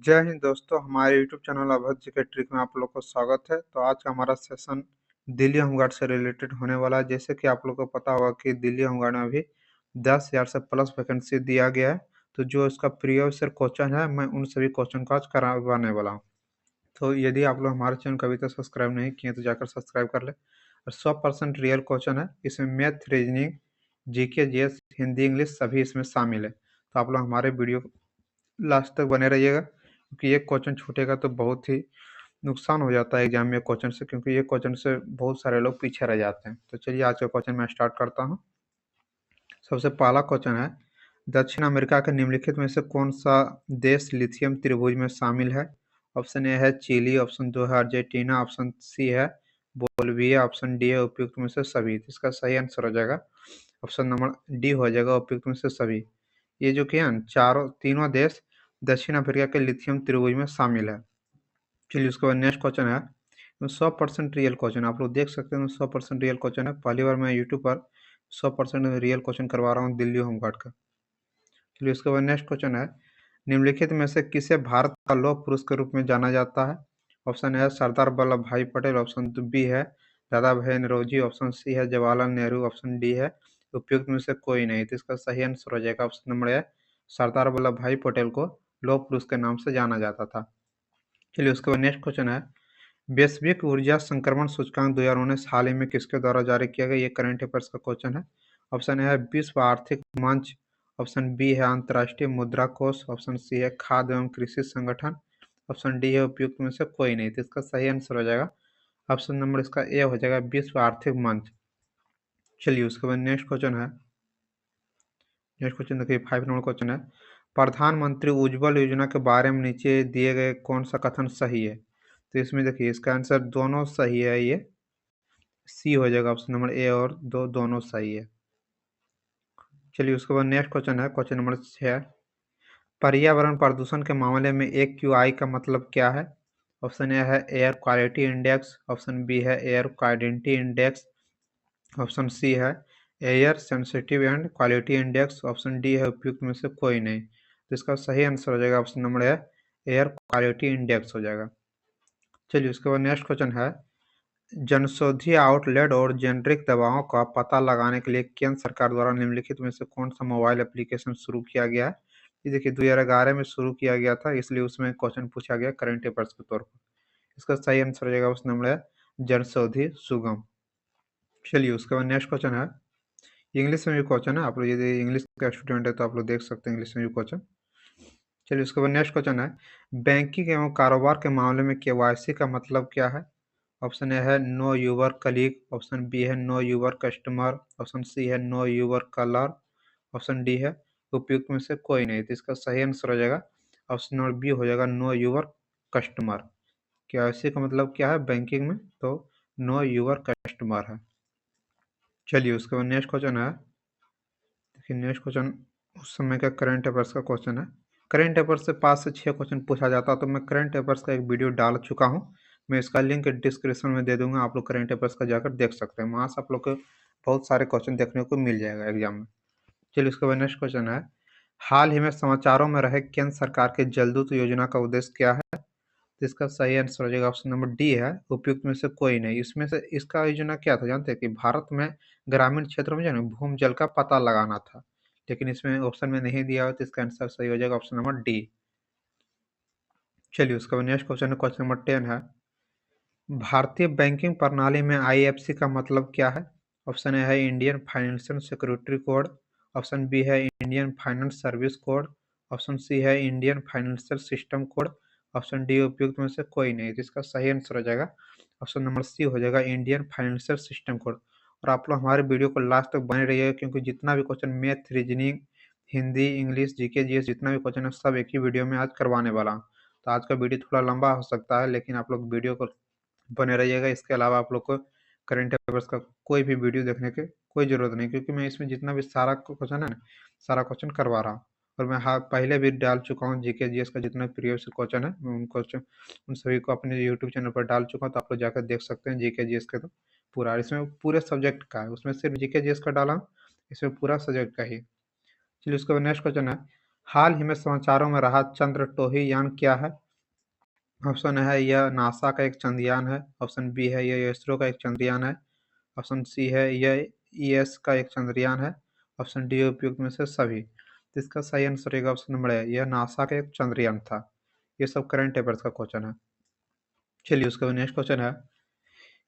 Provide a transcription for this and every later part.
जय हिंद दोस्तों, हमारे यूट्यूब चैनल अभय जी के ट्रिक में आप लोग को स्वागत है। तो आज का हमारा सेशन दिल्ली होमगार्ड से रिलेटेड होने वाला है। जैसे कि आप लोग को पता होगा कि दिल्ली होमगार्ड में अभी 10,000 से प्लस वैकेंसी दिया गया है। तो जो इसका प्रीवियस ईयर क्वेश्चन है, मैं उन सभी क्वेश्चन को आज करवाने वाला हूँ। तो यदि आप लोग हमारे चैनल को अभी तक सब्सक्राइब नहीं किए तो जाकर सब्सक्राइब कर ले। और 100% रियल क्वेश्चन है, इसमें math, reasoning, GK, GS, Hindi, English सभी इसमें शामिल है। तो आप लोग हमारे वीडियो लास्ट तक बने रहिएगा, क्योंकि एक क्वेश्चन छूटेगा तो बहुत ही नुकसान हो जाता है एग्जाम में क्वेश्चन से, क्योंकि ये क्वेश्चन से बहुत सारे लोग पीछे रह जाते हैं। तो चलिए आज का क्वेश्चन मैं स्टार्ट करता हूँ। सबसे पहला क्वेश्चन है, दक्षिण अमेरिका के निम्नलिखित में से कौन सा देश लिथियम त्रिभुज में शामिल है? ऑप्शन ए है चिली, ऑप्शन 2 है अर्जेंटीना, ऑप्शन सी है बोलिविया, ऑप्शन डी है उपयुक्त में से सभी। तो इसका सही आंसर हो जाएगा ऑप्शन नंबर डी हो जाएगा, उपयुक्त में से सभी। ये जो कि है तीनों देश दक्षिण अफ्रीका के लिथियम त्रिभुज में शामिल है। चलिए उसके बाद नेक्स्ट क्वेश्चन है, 100% रियल क्वेश्चन आप लोग देख सकते हैं। 100% रियल क्वेश्चन है, पहली बार मैं यूट्यूब पर 100% रियल क्वेश्चन करवा रहा हूँ दिल्ली होमगार्ड का। चलिए उसके बाद नेक्स्ट क्वेश्चन है, निम्नलिखित में से किसे भारत का लौह पुरुष के रूप में जाना जाता है? ऑप्शन है सरदार वल्लभ भाई पटेल, ऑप्शन बी है दादा भाई नौरोजी, ऑप्शन सी है जवाहरलाल नेहरू, ऑप्शन डी है उपयुक्त में से कोई नहीं। तो इसका सही आंसर हो जाएगा option number A, Sardar Vallabh भाई पटेल को लौह पुरुष के नाम से जाना जाता था। चलिए उसके बाद नेक्स्ट क्वेश्चन है, वैश्विक ऊर्जा संक्रमण सूचकांक 2019 हाल ही में किसके द्वारा जारी किया गया? ये करंट अफेयर्स का क्वेश्चन है। ऑप्शन ए है विश्व आर्थिक मंच, ऑप्शन बी है अंतर्राष्ट्रीय मुद्रा कोष, ऑप्शन सी है खाद्य एवं कृषि संगठन, ऑप्शन डी है उपयुक्त में से कोई नहीं। तो इसका सही आंसर हो जाएगा ऑप्शन नंबर इसका ए हो जाएगा, विश्व आर्थिक मंच। चलिए उसके बाद नेक्स्ट क्वेश्चन है, नेक्स्ट क्वेश्चन देखिए 5 नंबर क्वेश्चन है, प्रधानमंत्री उज्ज्वल योजना के बारे में नीचे दिए गए कौन सा कथन सही है? तो इसमें देखिए इसका आंसर दोनों सही है, ये सी हो जाएगा, ऑप्शन नंबर ए और दो दोनों सही है। चलिए उसके बाद नेक्स्ट क्वेश्चन है, क्वेश्चन नंबर 6, पर्यावरण प्रदूषण के मामले में AQI का मतलब क्या है? ऑप्शन ए है air quality index, option B है air quality index, option C है air sensitive and quality index, option D है उपयुक्त में से कोई नहीं। तो इसका सही आंसर हो जाएगा ऑप्शन नंबर है एयर क्वालिटी इंडेक्स हो जाएगा। चलिए उसके बाद नेक्स्ट क्वेश्चन है, जनौषधि आउटलेट और जेनेरिक दवाओं का पता लगाने के लिए केंद्र सरकार द्वारा निम्नलिखित में से कौन सा मोबाइल एप्लीकेशन शुरू किया गया है? ये देखिए 2011 में शुरू किया गया था, इसलिए उसमें क्वेश्चन पूछा गया करंट अफेयर्स के तौर पर। इसका सही आंसर हो जाएगा ऑप्शन नंबर है जनौषधि सुगम। चलिए उसके बाद नेक्स्ट क्वेश्चन है, इंग्लिश में भी क्वेश्चन है, आप लोग यदि इंग्लिश का स्टूडेंट है तो आप लोग देख सकते हैं इंग्लिश में भी क्वेश्चन। चलिए उसके बाद नेक्स्ट क्वेश्चन है, बैंकिंग एवं कारोबार के मामले में केवाईसी का मतलब क्या है? ऑप्शन ए है know your colleague, option B है know your customer, option C है know your colour, option D है उपयुक्त में से कोई नहीं। तो इसका सही आंसर हो जाएगा ऑप्शन नंबर बी हो जाएगा, नो यूवर कस्टमर। केवाईसी का मतलब क्या है बैंकिंग में? तो नो यूवर कस्टमर है। चलिए उसके बाद नेक्स्ट क्वेश्चन है, देखिए नेक्स्ट क्वेश्चन उस समय का करंट अफेयर्स का क्वेश्चन है। करंट अफेयर्स से 5 से 6 क्वेश्चन पूछा जाता है, तो मैं करंट अफेयर्स का एक वीडियो डाल चुका हूँ। मैं इसका लिंक डिस्क्रिप्शन में दे दूंगा, आप लोग करंट अफेयर्स का जाकर देख सकते हैं। वहाँ से आप लोग को बहुत सारे क्वेश्चन देखने को मिल जाएगा एग्जाम में। चलिए उसके बाद नेक्स्ट क्वेश्चन है, हाल ही में समाचारों में रहे केंद्र सरकार के जलदूत योजना का उद्देश्य क्या है? तो इसका सही आंसर हो जाएगा ऑप्शन नंबर डी है, उपयुक्त में से कोई नहीं। इसमें से इसका योजना क्या था जानते हैं कि भारत में ग्रामीण क्षेत्रों में जो है ना भूमजल का पता लगाना था, लेकिन इसमें ऑप्शन में नहीं दिया हो, तो इसका आंसर सही हो जाएगा ऑप्शन नंबर डी। चलिए उसके बाद नेक्स्ट क्वेश्चन है, क्वेश्चन नंबर 10 है, भारतीय बैंकिंग प्रणाली में IFC का मतलब क्या है? ऑप्शन ए है Indian financial security code, option B है Indian finance service code, option C है Indian financial system code, option D उपयुक्त में से कोई नहीं। तो इसका सही आंसर हो जाएगा ऑप्शन नंबर सी हो जाएगा, इंडियन फाइनेंशियल सिस्टम कोड। और आप लोग हमारे वीडियो को लास्ट तक बने रहिएगा, क्योंकि जितना भी question math, reasoning, Hindi, English, GK, GS जितना भी क्वेश्चन है सब एक ही वीडियो में आज करवाने वाला हूँ। तो आज का वीडियो थोड़ा लंबा हो सकता है, लेकिन आप लोग वीडियो को बने रहिएगा। इसके अलावा आप लोग को करंट अफेयर्स का कोई भी वीडियो देखने की कोई ज़रूरत नहीं, क्योंकि मैं इसमें जितना भी सारा क्वेश्चन है ना, सारा क्वेश्चन करवा रहा हूँ। और मैं हाँ पहले भी डाल चुका हूँ जीके जीएस का जितना प्रीवियस क्वेश्चन है, मैं उन क्वेश्चन उन सभी को अपने यूट्यूब चैनल पर डाल चुका हूँ। तो आप लोग जाकर देख सकते हैं जीके जीएस का, तो पूरा इसमें पूरे सब्जेक्ट का है, उसमें सिर्फ जीके जीएस का डाला हूँ, इसमें पूरा सब्जेक्ट का ही। चलिए उसके बाद नेक्स्ट क्वेश्चन है, हाल ही में समाचारों में रहा चंद्र टोही यान क्या है? ऑप्शन है यह नासा का एक चंद्रयान है। ऑप्शन बी है यह इसरो का एक चंद्रयान है। ऑप्शन सी है यह ईएस का एक चंद्रयान है। ऑप्शन डी उपयुक्त में से सभी। तो इसका सही आंसर रहेगा ऑप्शन नंबर है यह नासा का एक चंद्रयान था। ये सब करंट अफेयर्स का क्वेश्चन है। चलिए उसके बाद नेक्स्ट क्वेश्चन है,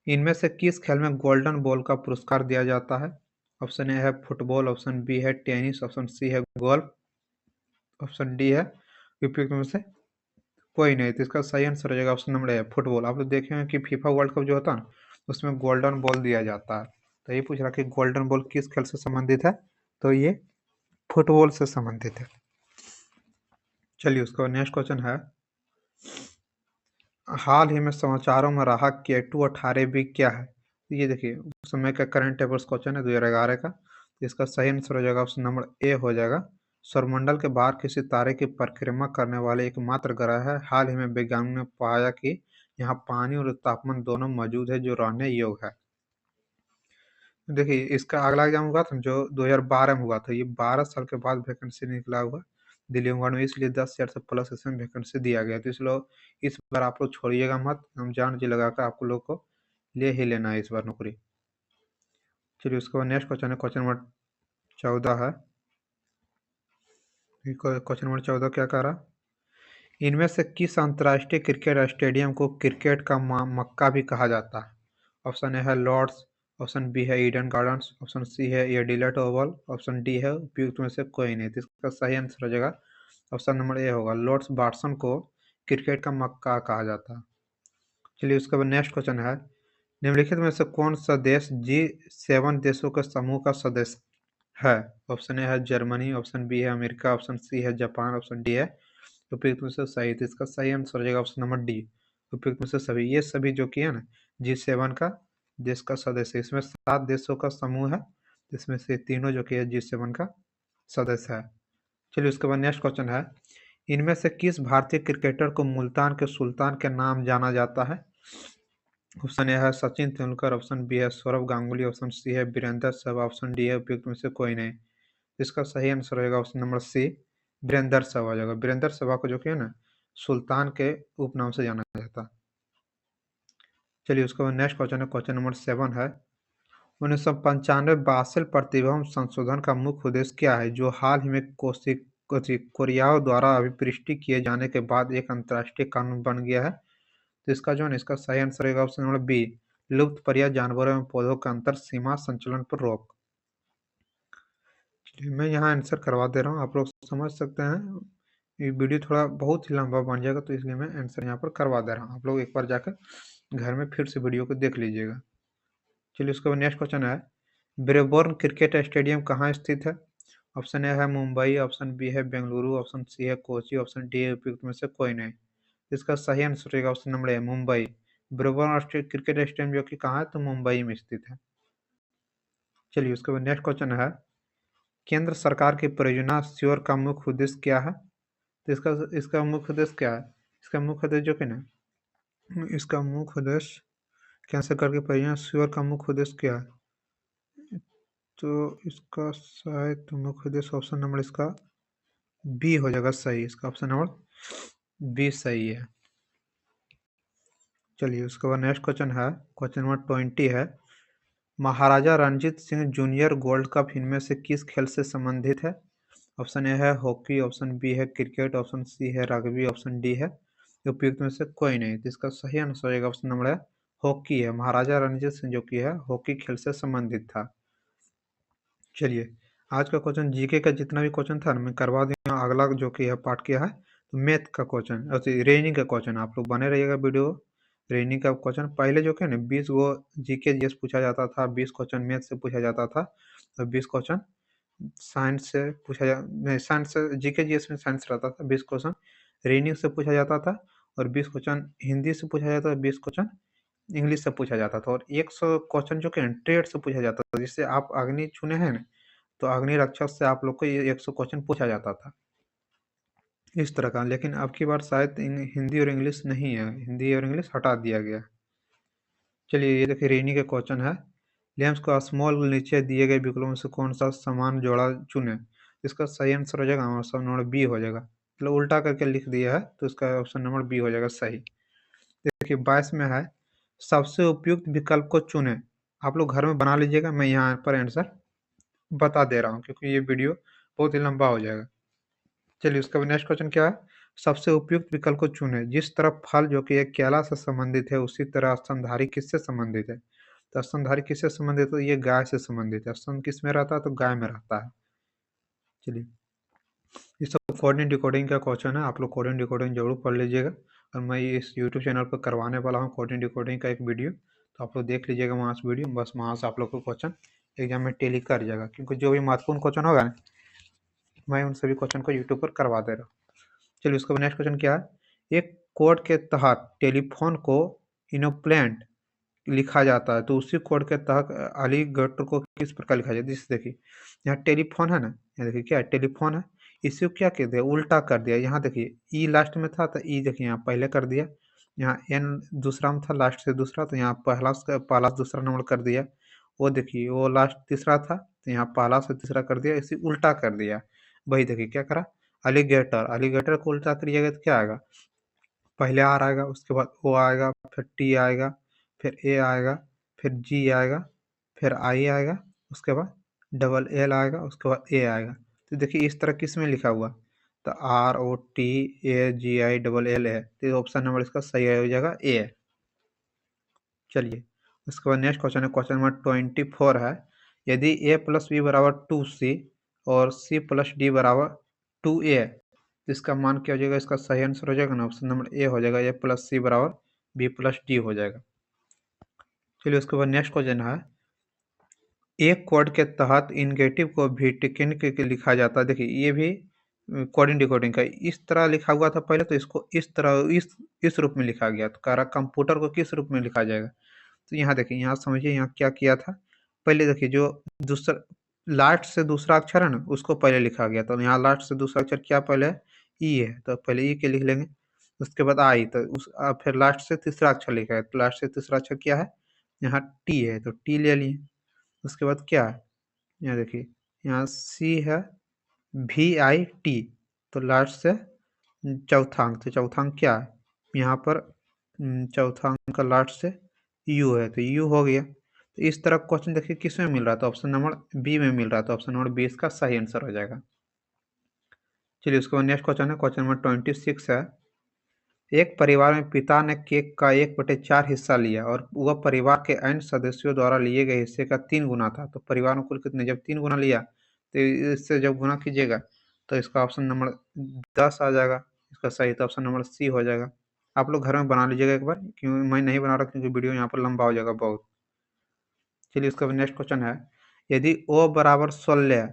इनमें से किस खेल में गोल्डन बॉल का पुरस्कार दिया जाता है? ऑप्शन ए है फुटबॉल, ऑप्शन बी है टेनिस, ऑप्शन सी है गोल्फ, ऑप्शन डी है उपयुक्त में से कोई नहीं। तो इसका सही आंसर हो जाएगा ऑप्शन नंबर ए फुटबॉल। आप लोग देखे हैं कि फीफा वर्ल्ड कप जो होता है ना, उसमें गोल्डन बॉल दिया जाता है। तो ये पूछ रहा कि गोल्डन बॉल किस खेल से संबंधित है? तो ये फुटबॉल से संबंधित है। चलिए उसका नेक्स्ट क्वेश्चन है, हाल ही में समाचारों में रहा K2-18B क्या है? तो ये देखिए उस समय का करंट अफेयर्स क्वेश्चन है 2011 का। तो इसका सही आंसर हो जाएगा ऑप्शन नंबर ए हो जाएगा, सौरमंडल के बाहर किसी तारे की परिक्रमा करने वाले एकमात्र ग्रह है। हाल ही में वैज्ञानिकों ने पाया कि यहाँ पानी और तापमान दोनों मौजूद है जो रहने योग्य है। देखिए इसका अगला एग्जाम हुआ था जो 2012 में हुआ था, ये 12 साल के बाद वैकेंसी निकला हुआ दिल्ली होमगार्ड में, इसलिए 10,000 से प्लस इसमें वैकेंसी दिया गया। तो इसलिए इस बार आप लोग छोड़िएगा मत, हम जान जी लगा कर आप लोग को ले ही लेना है इस बार नौकरी। चलिए उसके बाद नेक्स्ट क्वेश्चन है, क्वेश्चन नंबर 14 है। क्वेश्चन नंबर 14 क्या कह रहा, इनमें से किस अंतर्राष्ट्रीय क्रिकेट स्टेडियम को क्रिकेट का मक्का भी कहा जाता है? ऑप्शन ए है लॉर्ड्स, ऑप्शन बी है ईडन गार्डन्स, ऑप्शन सी है एडिलेड ओवल, ऑप्शन डी है उपयुक्त में से कोई नहीं। तो इसका सही आंसर हो जाएगा ऑप्शन नंबर ए होगा, लॉर्ड्स बार्सन को क्रिकेट का मक्का कहा जाता है। चलिए उसके बाद नेक्स्ट क्वेश्चन है, निम्नलिखित में से कौन सा देश G7 देशों के समूह का सदस्य है? ऑप्शन ए है जर्मनी, ऑप्शन बी है अमेरिका, ऑप्शन सी है जापान, ऑप्शन डी है उपयुक्त में से सही। तो इसका सही आंसर हो जाएगा ऑप्शन नंबर डी, उपयुक्त में से सभी। ये सभी जो कि है ना G7 का देश का सदस्य, इसमें 7 देशों का समूह है, इसमें से तीनों जो कि है G7 का सदस्य है। चलिए उसके बाद नेक्स्ट क्वेश्चन है, इनमें से किस भारतीय क्रिकेटर को मुल्तान के सुल्तान के नाम जाना जाता है? ऑप्शन ए है सचिन तेंदुलकर, ऑप्शन बी है सौरव गांगुली, ऑप्शन सी है वीरेंद्र सहवाग, ऑप्शन डी है उपयुक्त में से कोई नहीं। इसका सही आंसर रहेगा option number C, Virender Sehwag हो जाएगा। वीरेंद्र सहवाग को जो कि है ना सुल्तान के उपनाम से जाना जाता है। चलिए उसके बाद नेक्स्ट क्वेश्चन है, क्वेश्चन नंबर 7 है, 1995 बासेल प्रतिबंध संशोधन का मुख्य उद्देश्य क्या है जो हाल ही में कोरियाओं द्वारा अभिपृष्टि किए जाने के बाद एक अंतर्राष्ट्रीय कानून बन गया है? तो इसका जो है इसका सही आंसर रहेगा ऑप्शन नंबर बी, लुप्त परियां जानवरों एवं पौधों के अंतर सीमा संचलन पर रोक। चलिए मैं यहाँ आंसर करवा दे रहा हूँ, आप लोग समझ सकते हैं। ये वीडियो थोड़ा बहुत ही लंबा बन जाएगा तो इसलिए मैं आंसर यहाँ पर करवा दे रहा हूँ, आप लोग एक बार जाकर घर में फिर से वीडियो को देख लीजिएगा। चलिए उसके बाद नेक्स्ट क्वेश्चन है, ब्रेबॉर्न क्रिकेट स्टेडियम कहाँ स्थित है? ऑप्शन ए है मुंबई, ऑप्शन बी है बेंगलुरु, ऑप्शन सी है कोची, ऑप्शन डी है उपयुक्त में से कोई नहीं। इसका सही आंसर रहेगा option number A Mumbai. Brabourne cricket stadium जो कि कहाँ है तो मुंबई में स्थित है। चलिए उसके बाद नेक्स्ट क्वेश्चन है, केंद्र सरकार की परियोजना श्योर का मुख्य उद्देश्य क्या है? तो इसका मुख्य उद्देश्य क्या है? इसका मुख्य उद्देश्य जो कि ना इसका मुख्य उद्देश्य केंद्र सरकार की परियोजना श्योर का मुख्य उद्देश्य क्या है? तो इसका शायद मुख्य उद्देश्य ऑप्शन नंबर इसका बी हो जाएगा सही, इसका ऑप्शन नंबर बी सही है। चलिए उसके बाद नेक्स्ट क्वेश्चन है, क्वेश्चन नंबर 20 है, Maharaja Ranjit Singh junior gold cup इनमें से किस खेल से संबंधित है? ऑप्शन ए है हॉकी, ऑप्शन बी है क्रिकेट, ऑप्शन सी है रग्बी, ऑप्शन डी है उपयुक्त में से कोई नहीं। तो इसका सही आंसर होगा ऑप्शन नंबर है हॉकी है, महाराजा रणजीत सिंह जो कि है हॉकी खेल से संबंधित था। चलिए आज का क्वेश्चन जीके का जितना भी क्वेश्चन था ना मैं करवा दिया, अगला जो कि है पार्ट क्या है तो मैथ का क्वेश्चन, रीजनिंग का क्वेश्चन, आप लोग बने रहिएगा वीडियो। रीजनिंग का क्वेश्चन पहले जो कि ना 20 गो जीके जीएस पूछा जाता था, 20 क्वेश्चन मैथ से पूछा जाता था और 20 क्वेश्चन साइंस से पूछा जा नहीं साइंस से जीके जीएस में साइंस रहता था, 20 क्वेश्चन रीजनिंग से पूछा जाता था और 20 क्वेश्चन हिंदी से पूछा जाता था, 20 क्वेश्चन इंग्लिश से पूछा जाता था और 100 क्वेश्चन जो कि ट्रेड से पूछा जाता था। जिससे आप अग्नि चुने हैं ना तो अग्नि रक्षक से आप लोग को ये 100 क्वेश्चन पूछा जाता था इस तरह का। लेकिन अब की बार शायद हिंदी और इंग्लिश नहीं है, हिंदी और इंग्लिश हटा दिया गया। चलिए ये देखिए रीजनिंग का क्वेश्चन है, लेम्स को स्मॉल नीचे दिए गए विकल्पों से कौन सा समान जोड़ा चुने? इसका सही आंसर हो जाएगा ऑप्शन नंबर बी हो जाएगा। मतलब उल्टा करके लिख दिया है तो इसका ऑप्शन नंबर बी हो जाएगा सही। देखिए 22 में है, सबसे उपयुक्त विकल्प को चुनें। आप लोग घर में बना लीजिएगा, मैं यहाँ पर आंसर बता दे रहा हूँ क्योंकि ये वीडियो बहुत ही लंबा हो जाएगा। चलिए उसका नेक्स्ट क्वेश्चन क्या है, सबसे उपयुक्त विकल्प को चुनें। जिस तरह फल जो कि एक केला से संबंधित है उसी तरह स्तनधारी किससे संबंधित है? तो स्तनधारी किससे संबंधित है? तो ये गाय से संबंधित है। स्तन किस में रहता है? तो गाय में रहता है। चलिए ये सब कोडिंग डिकोडिंग का क्वेश्चन है, आप लोग कोडिंग डिकोडिंग जरूर पढ़ लीजिएगा। और मैं इस यूट्यूब चैनल पर करवाने वाला हूँ कोडिंग डिकोडिंग का एक वीडियो, तो आप लोग देख लीजिएगा वहाँ से वीडियो, बस वहाँ से आप लोग को क्वेश्चन एग्जाम में टेली कर जाएगा। क्योंकि जो भी महत्वपूर्ण क्वेश्चन होगा ना, मैं उन सभी क्वेश्चन को यूट्यूब पर करवा दे रहा हूँ। चलिए उसका नेक्स्ट क्वेश्चन क्या है, एक कोड के तहत टेलीफोन को इनोप्लेंट लिखा जाता है तो उसी कोड के तहत एलिगेटर को किस प्रकार लिखा जाए? जैसे देखिए यहाँ टेलीफोन है ना, यहाँ देखिए क्या है, टेलीफोन है, इसी को क्या कर दिया, उल्टा कर दिया। यहाँ देखिए ई लास्ट में था तो ई देखिए यहाँ पहले कर दिया, यहाँ एन दूसरा में था लास्ट से दूसरा, तो यहाँ पहला से दूसरा नंबर कर दिया। वो देखिए वो लास्ट तीसरा था तो यहाँ पहला से तीसरा कर दिया, इसी उल्टा कर दिया। वही देखिए क्या करा, एलिगेटर, एलिगेटर को उल्टा करिएगा तो क्या आएगा, पहले आर आएगा, उसके बाद ओ आएगा, फिर टी आएगा, फिर ए आएगा, फिर जी आएगा, फिर आई आएगा, उसके बाद डबल एल आएगा, उसके बाद ए आएगा। तो देखिए इस तरह किस में लिखा हुआ, तो R O T A G I double L है, तो ऑप्शन नंबर इसका सही हो जाएगा ए है। चलिए उसके बाद नेक्स्ट क्वेश्चन है, क्वेश्चन नंबर 24 है, यदि ए प्लस बी बराबर 2c और c प्लस डी बराबर 2a, तो इसका मान क्या हो जाएगा? इसका सही आंसर हो जाएगा ना, ऑप्शन नंबर ए हो जाएगा, ए प्लस सी बराबर बी प्लस डी हो जाएगा। चलिए उसके बाद नेक्स्ट क्वेश्चन है, एक कोड के तहत इनगेटिव को भी टिकन के लिखा जाता है। देखिए ये भी कोडिंग डिकोडिंग का इस तरह लिखा हुआ था पहले, तो इसको इस तरह इस रूप में लिखा गया, तो कह रहा कंप्यूटर को किस रूप में लिखा जाएगा? तो यहाँ देखिए, यहाँ समझिए यहाँ क्या किया था, पहले देखिए जो दूसरा लास्ट से दूसरा अक्षर है ना उसको पहले लिखा गया, तो यहाँ लास्ट से दूसरा अक्षर क्या पहले ई है, तो पहले ई के लिख लेंगे, उसके बाद आई, तो फिर लास्ट से तीसरा अक्षर लिखा है, तो लास्ट से तीसरा अक्षर क्या है, यहाँ टी है तो टी ले लिए। उसके बाद क्या है, यहाँ देखिए यहाँ सी है, वी आई टी, तो लास्ट से चौथा अंक, तो चौथा अंक क्या है यहाँ पर, चौथा अंक का लास्ट से यू है तो यू हो गया। तो इस तरह क्वेश्चन देखिए किस में मिल रहा था, ऑप्शन नंबर बी में मिल रहा था, ऑप्शन नंबर बी इसका सही आंसर हो जाएगा। चलिए उसके बाद नेक्स्ट क्वेश्चन है, क्वेश्चन नंबर 26 है, एक परिवार में पिता ने केक का 1/4 हिस्सा लिया और वह परिवार के अन्य सदस्यों द्वारा लिए गए हिस्से का 3 गुना था, तो परिवार में कुल कितने, जब 3 गुना लिया तो इससे जब गुना कीजिएगा तो इसका ऑप्शन नंबर 10 आ जाएगा, इसका सही तो ऑप्शन नंबर सी हो जाएगा। आप लोग घर में बना लीजिएगा एक बार, क्योंकि मैं नहीं बना रहा क्योंकि वीडियो यहाँ पर लंबा हो जाएगा बहुत। चलिए उसका नेक्स्ट क्वेश्चन है, यदि ओ बराबर 16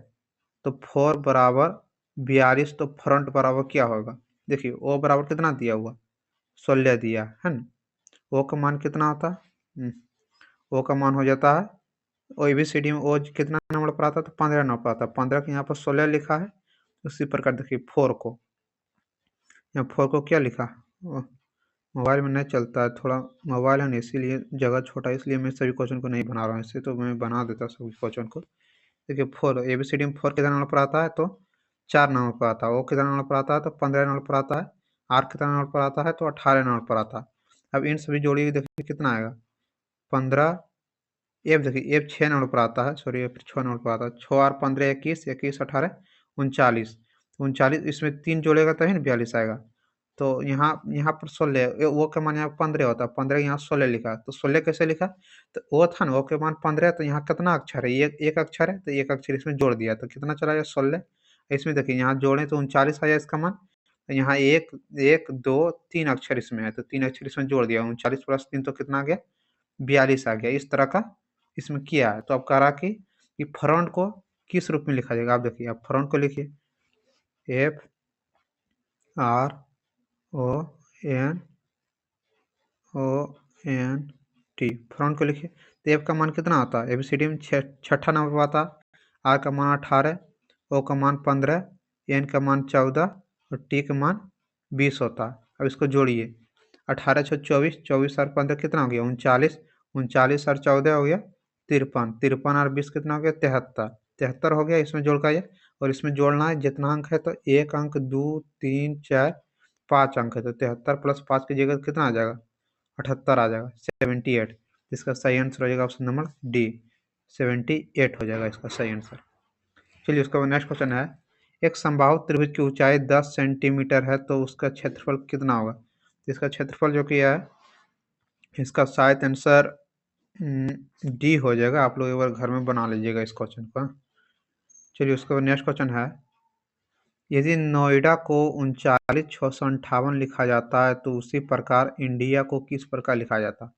तो 4 बराबर 42, तो फ्रंट बराबर क्या होगा? देखिए ओ बराबर कितना दिया हुआ, 16 दिया है ना, ओ का मान कितना होता है, ओ का मान हो जाता है, ओ ए बी सी डी में ओ कितना नंबर पर आता है, तो 15 नंबर पर आता है, 15 के यहाँ पर 16 लिखा है। उसी प्रकार देखिए 4 को, यहाँ 4 को क्या लिखा, मोबाइल में नहीं चलता है, थोड़ा मोबाइल है ना इसीलिए जगह छोटा है, इसलिए मैं सभी क्वेश्चन को नहीं बना रहा हूँ, इससे तो मैं बना देता सभी क्वेश्चन को। देखिए 4 ए बी सी डी में 4 कितना नंबर पर आता है, तो 4 नंबर पर आता है, ओ कितना नंबर पर आता है, तो 15 नंबर पर आता है, आर कितना नंबर पर आता है, तो 18 नंबर पर आता है। अब इन सभी जोड़िए देखिए कितना आएगा, 15, एफ देखिए एफ 6 नंबर पर आता है, सॉरी एफ 6 नंबर पर आता है, 6 और 15 21, 21 18 39, 39 इसमें 3 जोड़ेगा तभी ना 42 आएगा। तो यहाँ यहाँ पर 16, वो का मान यहाँ 15 होता है, 15 यहाँ 16 लिखा, तो 16 कैसे लिखा, तो वो था ना, वो के मान 15, तो यहाँ कितना अक्षर है, एक अक्षर है, तो एक अक्षर इसमें जोड़ दिया तो कितना चला गया 16। इसमें देखिए यहाँ जोड़े तो 39 आया इसका मान, तो यहाँ एक एक दो तीन अक्षर इसमें है, तो 3 अक्षर इसमें जोड़ दिया, 39 प्लस 3 तो कितना आ गया, 42 आ गया। इस तरह का इसमें किया है, तो अब कह रहा कि फ्रंट को किस रूप में लिखा जाएगा, आप देखिए, आप फ्रंट को लिखिए, F R O N O N T, front को लिखिए, तो एफ का मान कितना आता है, एबीसीडी में छठा नंबर पर आता है, आर का मान 18, ओ का मान 15, एन का मान 14 और टी का मान 20 होता है। अब इसको जोड़िए, 18 6 24, 24 और 15 कितना हो गया 39, 39 और 14 हो गया 53, 53 और 20 कितना हो गया 73, 73 हो गया, इसमें जोड़ का और इसमें जोड़ना है जितना अंक है, तो 1 अंक, 2, 3, 4, 5 अंक है, तो 73 प्लस 5 की जगह कितना आ जाएगा, 78 आ जाएगा, 78। इसका सही आंसर हो जाएगा ऑप्शन नंबर डी, 78 हो जाएगा इसका सही आंसर। चलिए उसका नेक्स्ट क्वेश्चन है, एक समबाहु त्रिभुज की ऊंचाई 10 सेंटीमीटर है तो उसका क्षेत्रफल कितना होगा। तो इसका क्षेत्रफल जो कि है, इसका शायद आंसर डी हो जाएगा। आप लोग एक बार घर में बना लीजिएगा इस क्वेश्चन को। चलिए उसका नेक्स्ट क्वेश्चन है, यदि नोएडा को 39,658 लिखा जाता है तो उसी प्रकार इंडिया को किस प्रकार लिखा जाता है।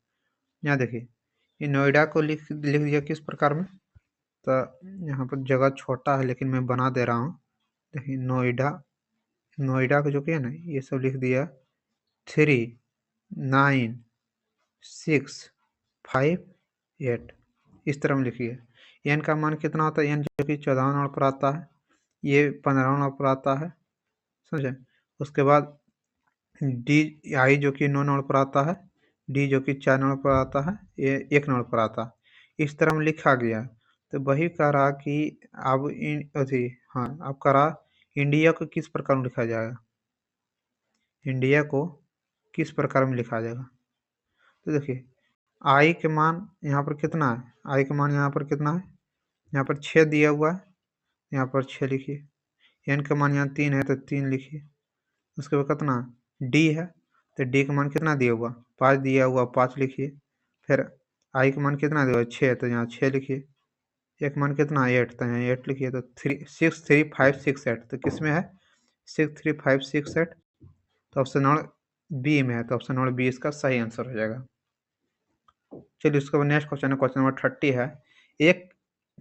यहाँ देखिए, ये नोएडा को लिख दिया किस प्रकार में, तो यहाँ पर जगह छोटा है लेकिन मैं बना दे रहा हूँ। देखिए नोएडा को जो कि है ना, ये सब लिख दिया 3, 9, 6, 5, 8, इस तरह में लिखिए। एन का मान कितना होता है, एन जो कि 14 नंबर पर आता है, ये 15 नंबर पर आता है, समझे। उसके बाद डी आई जो कि 9 नंबर पर आता है, डी जो कि 4 नंबर पर आता है, ये 1 नंबर पर आता है। इस तरह में लिखा गया है। तो वही कह रहा कि अब हाँ, अब कह रहा इंडिया को किस प्रकार में लिखा जाएगा, इंडिया को किस प्रकार में लिखा जाएगा। तो देखिए आई के मान यहाँ पर कितना है, आई का मान यहाँ पर कितना है, यहाँ पर 6 दिया हुआ है, यहाँ पर 6 लिखिए। एन का मान यहाँ 3 है तो 3 लिखिए। उसके बाद कितना डी है, तो डी का मान कितना दिया हुआ, 5 दिया हुआ, 5 लिखिए। फिर आई का मान कितना दिया हुआ, 6, तो यहाँ 6 लिखिए। एक मान कितना 8, तो यहाँ 8 लिखिए। तो 6, 3, 5, 6, 8, तो किस में है, 6, 3, 5, 6, 8, तो ऑप्शन नंबर बी में है, तो ऑप्शन नंबर बी इसका सही आंसर हो जाएगा। चलिए उसके बाद नेक्स्ट क्वेश्चन है, क्वेश्चन नंबर 30 है, एक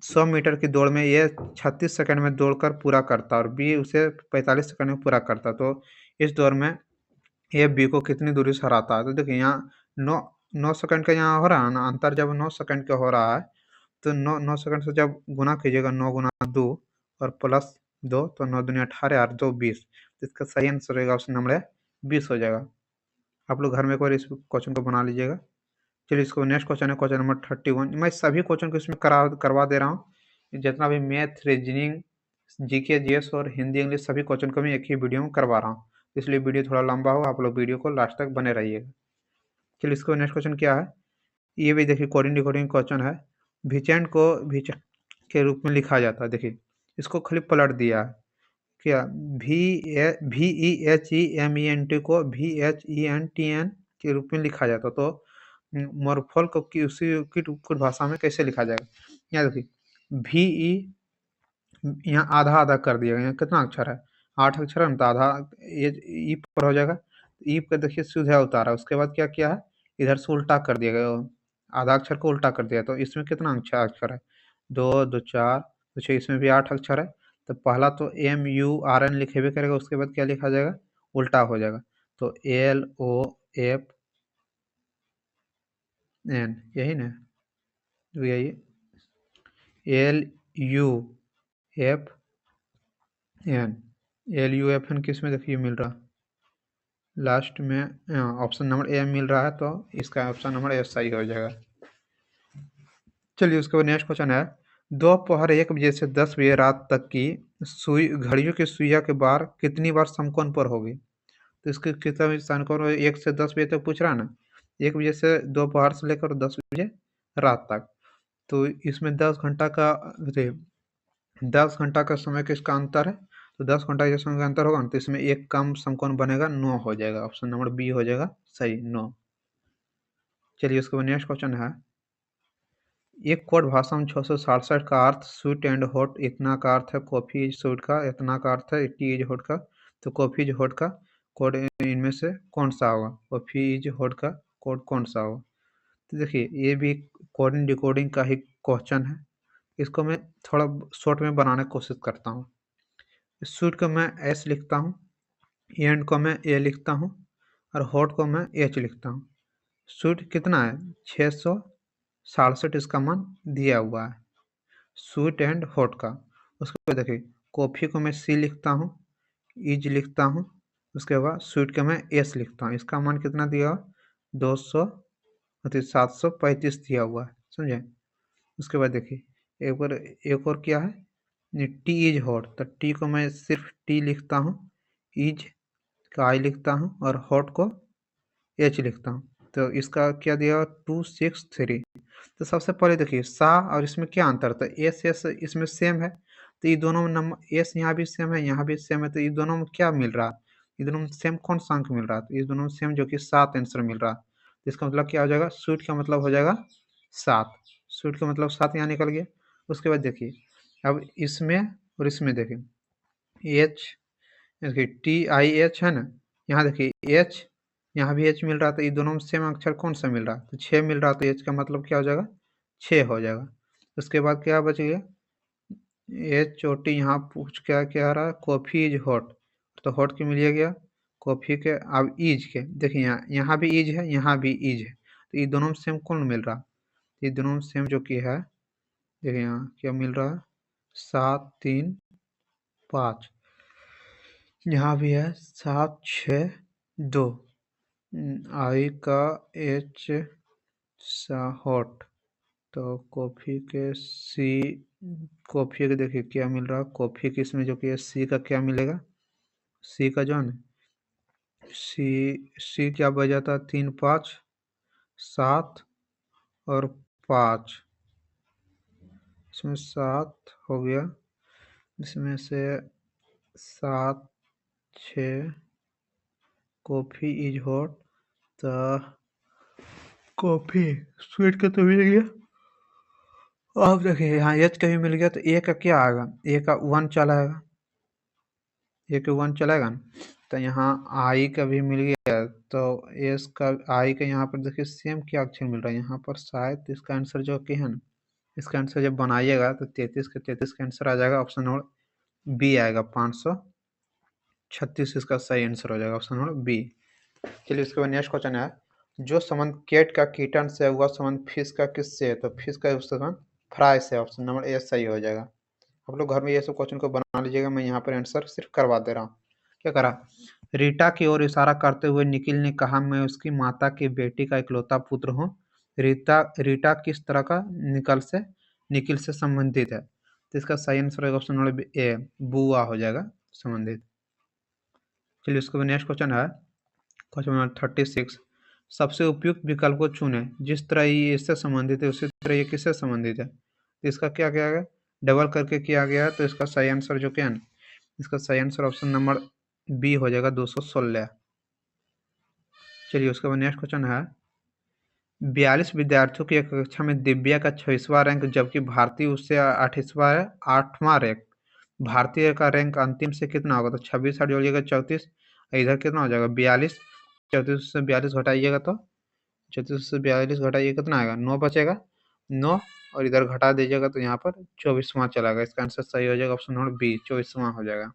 100 मीटर की दौड़ में ये 36 सेकंड में दौड़कर पूरा करता और बी उसे 45 सेकंड में पूरा करता, तो इस दौड़ में ये बी को कितनी दूरी से हराता है। तो देखिए यहाँ 9 सेकंड का यहाँ हो रहा है ना अंतर, जब 9 सेकंड का हो रहा है तो 9 सेकंड से जब गुना कीजिएगा, 9 गुना 2 और प्लस 2, तो 9 दूनी 18 और 2 20, तो इसका सही आंसर रहेगा ऑप्शन नंबर 20 हो जाएगा। आप लोग घर में एक बार इस क्वेश्चन को बना लीजिएगा। चलिए इसको नेक्स्ट क्वेश्चन है, क्वेश्चन नंबर 31। मैं सभी क्वेश्चन को इसमें करवा दे रहा हूँ, जितना भी मैथ, रीजनिंग, जीके, जीएस और हिंदी इंग्लिश सभी क्वेश्चन को मैं एक ही वीडियो में करवा रहा हूँ, इसलिए वीडियो थोड़ा लंबा हो, आप लोग वीडियो को लास्ट तक बने रहिएगा। चलिए इसको नेक्स्ट क्वेश्चन क्या है, ये भी देखिए कोडिंग डिकोडिंग क्वेश्चन है। भिचेंट को भिचेंट के रूप में लिखा जाता है। देखिए इसको खाली पलट दिया है, क्या VECHEMENT को VHENTN के रूप में लिखा जाता, तो मॉर्फल को की उसी की कुछ भाषा में कैसे लिखा जाएगा। यहाँ देखिए VE यहाँ आधा आधा कर दिया गया, यहाँ कितना अक्षर है, 8 अक्षर है ना, तो आधा ये ई पर हो जाएगा। ई पर देखिए सीधा उतारा, उसके बाद क्या किया है, इधर से उल्टा कर दिया गया, आधा अक्षर को उल्टा कर दिया, तो इसमें कितना अक्षर है, 2, 2, 4, तो 6, इसमें भी 8 अक्षर है। तो पहला तो MURN लिखेबे करेगा, उसके बाद क्या लिखा जाएगा, उल्टा हो जाएगा, तो LOFN, यही ना, तो यही LUFN किस में देखिए मिल रहा, लास्ट में ऑप्शन नंबर ए मिल रहा है, तो इसका ऑप्शन नंबर ए सही हो जाएगा। चलिए उसके बाद नेक्स्ट क्वेश्चन है, दोपहर 1 बजे से 10 बजे रात तक की सुई घड़ियों की सुइया के बार कितनी बार समकोण पर होगी। तो इसके कितना समकोण 1 से 10 बजे तक पूछ रहा है ना, 1 बजे से दोपहर से लेकर 10 बजे रात तक, तो इसमें 10 घंटा का 10 घंटा का समय किसका अंतर है, तो 10 घंटा के समय का अंतर होगा ना, तो इसमें एक कम समकोण बनेगा, 9 हो जाएगा, ऑप्शन नंबर बी हो जाएगा सही, 9। चलिए उसके बाद नेक्स्ट क्वेश्चन है, एक कोड भाषा में 667 का अर्थ स्वीट एंड हॉट, इतना का अर्थ है कॉफ़ी इज स्वीट का, इतना का अर्थ है टी इज हॉट का, तो कॉफ़ी इज हॉट का कोड इनमें से कौन सा होगा, कॉफ़ी इज हॉट का कोड कौन सा होगा। तो देखिए ये भी कोडिंग डिकोडिंग का ही क्वेश्चन है, इसको मैं थोड़ा शॉर्ट में बनाने की कोशिश करता हूँ। स्वीट को मैं एस लिखता हूँ, एंड को मैं ए लिखता हूँ, और हॉट को मैं एच लिखता हूँ। स्वीट कितना है, 667 इसका मान दिया हुआ है, स्वीट एंड हॉट का। उसके बाद देखिए कॉफ़ी को मैं सी लिखता हूँ, इज लिखता हूँ, उसके बाद स्वीट का मैं एस लिखता हूँ, इसका मान कितना दिया हुआ, 735 दिया हुआ है, समझे। उसके बाद देखिए एक और क्या है, टी इज हॉट, तो टी को मैं सिर्फ टी लिखता हूँ, इज का आई लिखता हूँ और हॉट को एच लिखता हूँ। तो इसका क्या दिया 263। तो सबसे पहले देखिए सा और इसमें क्या अंतर था, एस एस इसमें सेम है, तो ये दोनों नंबर एस यहाँ भी सेम है यहाँ भी सेम है, तो ये दोनों में क्या मिल रहा है, ये दोनों में सेम कौन सा अंक मिल रहा है, तो ये दोनों में सेम जो कि 7 आंसर मिल रहा है। तो इसका मतलब क्या हो जाएगा, स्वीट का मतलब हो जाएगा 7, स्वीट का मतलब 7 यहाँ निकल गया। उसके बाद देखिए अब इसमें और इसमें देखिए एच, देखिए टी आई एच है ना, यहाँ देखिए एच, यहाँ भी एच मिल रहा था, ये दोनों में सेम अक्षर कौन सा मिल रहा है, तो 6 मिल रहा, तो एच का मतलब क्या हो जाएगा 6 हो जाएगा। उसके बाद क्या बच गया, एच ओ टी, यहाँ पूछ क्या क्या रहा है, कॉफ़ी इज हॉट, तो हॉट की मिल गया कॉफ़ी के। अब इज के देखिए यहाँ भी इज है यहाँ भी इज है, तो ये दोनों में सेम कौन मिल रहा, ये दोनों में सेम जो कि है, देखिए यहाँ क्या मिल रहा है 7 3 5, यहाँ भी है 7 6 2, आई का एच हॉट, तो कॉफ़ी के सी, कॉफ़ी के देखिए क्या मिल रहा है, कॉफ़ी के इसमें जो कि है सी का क्या मिलेगा, सी का जो है ना सी क्या बच जाता है 3 5 7 और 5, इसमें 7 हो गया, इसमें से 7 6, कॉफ़ी इज हॉट, तो कॉफ़ी स्वीट का तो मिल गया। अब देखिए यहाँ एच का भी मिल गया, तो ए का क्या आएगा, ए का 1 चला आएगा, ए का 1 चलाएगा ना, तो यहाँ आई का भी मिल गया, तो एस का आई का यहाँ पर देखिए सेम क्या अक्षर मिल रहा है यहाँ पर, शायद इसका आंसर जो कि है ना, इसका आंसर जब बनाइएगा तो 33 का 33 का आंसर आ जाएगा, ऑप्शन नंबर बी आएगा, 536 इसका सही आंसर हो जाएगा, ऑप्शन नंबर बी। चलिए उसके बाद नेक्स्ट क्वेश्चन है, जो संबंध केट का कीटन से हुआ संबंध फिश का किससे है, तो फिश का संबंध फ्राई से, ऑप्शन नंबर ए सही हो जाएगा। आप लोग घर में ये सब क्वेश्चन को बना लीजिएगा, मैं यहाँ पर आंसर सिर्फ करवा दे रहा हूँ। क्या करा, रीटा की ओर इशारा करते हुए निखिल ने कहा मैं उसकी माता की बेटी का इकलौता पुत्र हूँ। रीटा किस तरह का निखिल से संबंधित है, तो इसका सही आंसर होगा ऑप्शन नंबर ए, बुआ हो जाएगा संबंधित। चलिए उसके बाद नेक्स्ट क्वेश्चन है, क्वेश्चन नंबर 36, सबसे उपयुक्त विकल्प को चुने, जिस तरह ये इससे संबंधित है उसी तरह ये किससे संबंधित है, तो इसका क्या किया गया, डबल करके किया गया है, तो इसका सही आंसर जो क्या है, इसका सही आंसर ऑप्शन नंबर बी हो जाएगा 216। चलिए उसके बाद नेक्स्ट क्वेश्चन है, 42 विद्यार्थियों की एक कक्षा में दिव्या का 26वां रैंक, जबकि भारतीय उससे 8वां रैंक, भारतीय का रैंक अंतिम से कितना होगा, तो 26 जोड़िएगा 34, इधर कितना हो जाएगा 42, 34 से 42 घटाइएगा तो 34 से 42 घटाइए कितना आएगा 9 बचेगा, 9 और इधर घटा दीजिएगा तो यहाँ पर 24वां चलाएगा, इसका आंसर सही हो जाएगा ऑप्शन नंबर बी, 24वां हो जाएगा।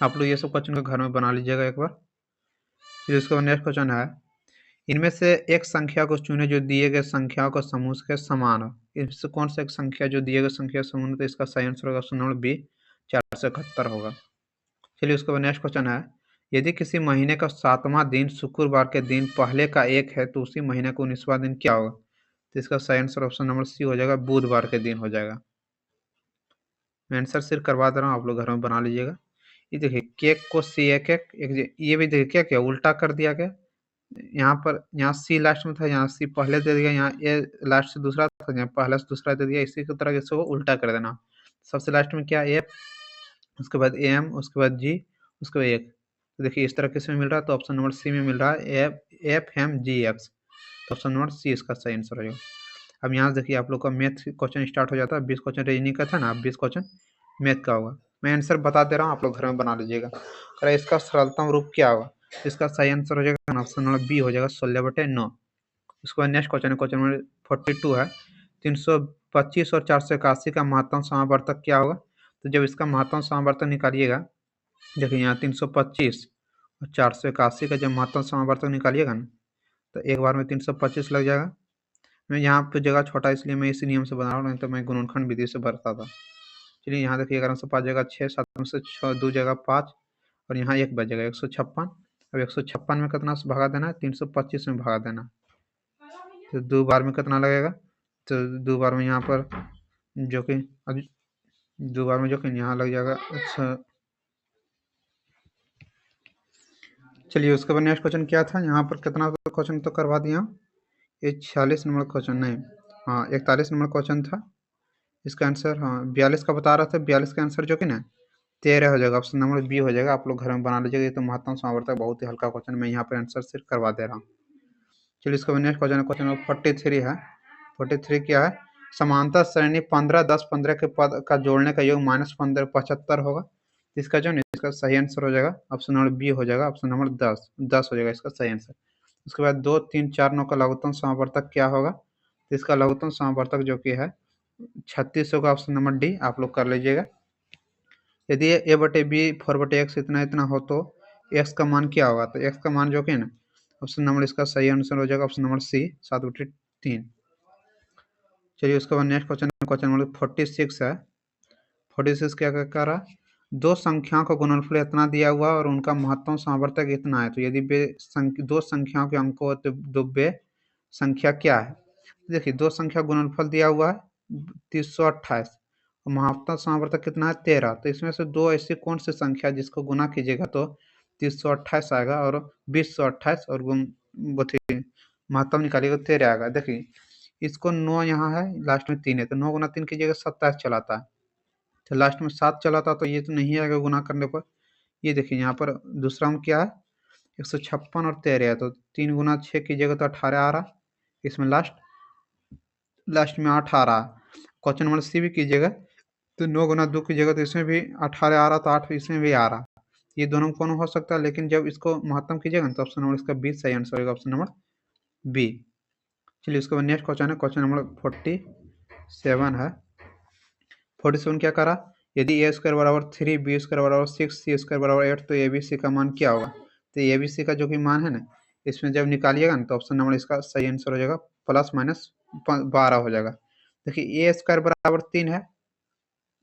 आप लोग ये सब क्वेश्चन को घर में बना लीजिएगा एक बार। फिर उसके बाद नेक्स्ट क्वेश्चन है, इनमें से एक संख्या को चुने जो दिए गए संख्याओं का समूह के समान हो, इससे कौन सा एक संख्या जो दिए गए संख्या समूह, तो इसका सही आंसर होगा ऑप्शन नंबर बी, 471 होगा। चलिए उसके बाद नेक्स्ट क्वेश्चन है, यदि किसी महीने का 7वां दिन शुक्रवार के दिन पहले का 1 है तो उसी महीने का 19वां दिन क्या होगा, तो इसका सही आंसर ऑप्शन नंबर सी हो जाएगा, बुधवार के दिन हो जाएगा। मैं आंसर सिर्फ करवा दे रहा हूँ, आप लोग घर में बना लीजिएगा। ये देखिए केक को सी एक ये भी देखिए क्या क्या उल्टा कर दिया गया, यहाँ पर यहाँ सी लास्ट में था, यहाँ सी पहले दे दिया, यहाँ ए लास्ट से दूसरा था, यहाँ पहला से दूसरा दे दिया, इसी की तरह इसको उल्टा कर देना। सबसे लास्ट में क्या एफ, उसके बाद एम, उसके बाद जी, उसके बाद एक, तो देखिए इस तरह किस में मिल रहा है, तो ऑप्शन नंबर सी में मिल रहा है एफ एम जी एक्स, तो ऑप्शन नंबर सी इसका सही आंसर होगा। अब यहाँ से देखिए आप लोग का मैथ क्वेश्चन स्टार्ट हो जाता है, 20 क्वेश्चन रीजनिंग का था ना, अब 20 क्वेश्चन मैथ का होगा। मैं आंसर बता दे रहा हूँ, आप लोग घर में बना लीजिएगा। अरे इसका सरलतम रूप क्या होगा, इसका सही आंसर हो जाएगा ऑप्शन नंबर बी हो जाएगा 16/9। उसके बाद नेक्स्ट क्वेश्चन है, क्वेश्चन नंबर 42 है, 325 और 481 का महत्तम समावर्तक क्या होगा, तो जब इसका महत्तम समावर्तक निकालिएगा, देखिए यहाँ 325 और 481 का जब महत्तम समावर्तक निकालिएगा ना, तो एक बार में 325 लग जाएगा। मैं यहाँ पे जगह छोटा इसलिए मैं इसी नियम से बना रहा हूँ, नहीं तो मैं गुणनखंड विधि से भरता था। चलिए यहाँ देखिए 11 से 5 जगह 6, 7 में से 6 2 जगह 5 और यहाँ 1 बचेगा 156। अब 156 में कितना से भगा देना है, 325 में भगा देना, तो 2 बार में कितना लगेगा, तो 2 बार में यहाँ पर जो कि 2 बार में जो कि यहाँ लग जाएगा। अच्छा, चलिए उसके बाद नेक्स्ट क्वेश्चन क्या था, यहाँ पर कितना क्वेश्चन तो करवा दिया। ये 46 नंबर क्वेश्चन नहीं, हाँ 41 नंबर क्वेश्चन था। इसका आंसर हाँ 42 का बता रहा था, 42 का आंसर जो कि ना 13 हो जाएगा, ऑप्शन नंबर बी हो जाएगा। आप लोग घर में बना लीजिएगा, ये तो महत्तम समावर्तक बहुत ही हल्का क्वेश्चन, मैं यहाँ पर आंसर सिर्फ करवा दे रहा हूँ। चलिए इसका नेक्स्ट क्वेश्चन है, क्वेश्चन नंबर 43 है। 43 क्या है, समांतर श्रेणी 15 10 15 के पद का जोड़ने का योग -15 75 होगा। इसका जो है इसका सही आंसर हो जाएगा ऑप्शन नंबर बी हो जाएगा, ऑप्शन नंबर 10 हो जाएगा इसका सही आंसर। उसके बाद 2 3 4 9 का लघुत्तम समावर्तक क्या होगा, तो इसका लघुत्तम समावर्तक जो कि है 36 होगा, ऑप्शन नंबर डी आप लोग कर लीजिएगा। यदि ए बटे बी 4/x इतना इतना हो तो x का मान क्या होगा, तो x का मान जो कि है ना ऑप्शन नंबर इसका सही आंसर हो जाएगा, ऑप्शन नंबर सी 7/3। चलिए उसके बाद नेक्स्ट क्वेश्चन, क्वेश्चन नंबर 46 है। 46 क्या कर रहा है, दो संख्याओं का गुणनफल इतना दिया हुआ और उनका महत्तम सामर्थ्य इतना है, तो यदि दो संख्याओं के अंक हो तो दो बे संख्या क्या है। देखिए दो संख्या गुणनफल दिया हुआ है 328 और महत्तम सामर्थ्य कितना है 13, तो इसमें से दो ऐसी कौन सी संख्या जिसको गुना कीजिएगा तो 328 आएगा और 2028 और महत्तम निकालिएगा 13 आएगा। देखिए इसको 9 यहाँ है, लास्ट में 3 है, तो 9 गुना 3 कीजिएगा 27 चलाता है, तो लास्ट में 7 चलाता, तो ये तो नहीं आएगा गुना करने पर। ये देखिए यहाँ पर दूसरा में क्या है 156 और 13 है, तो 3 गुना 6 कीजिएगा तो 18 आ रहा, इसमें लास्ट में 8 आ रहा। क्वेश्चन नंबर सी भी कीजिएगा तो 9 गुना 2 कीजिएगा तो इसमें भी 18 आ रहा, तो 8 इसमें भी आ रहा। ये दोनों कौन हो सकता है, लेकिन जब इसको महत्तम कीजिएगा तो ऑप्शन नंबर इसका बी सही आंसर होगा, ऑप्शन नंबर बी। चलिए उसके बाद नेक्स्ट क्वेश्चन है, क्वेश्चन नंबर 47 है। 47 क्या करा, यदि ए स्क्वायर बराबर 3 बी स्क्वायर बराबर 6 सी स्क्वायर बराबर 8 तो ए बी सी का मान क्या होगा। तो ए बी सी का जो कि मान है ना इसमें जब निकालिएगा ना तो ऑप्शन नंबर इसका सही आंसर हो जाएगा +-12 हो जाएगा। देखिए ए स्क्वायर बराबर 3 है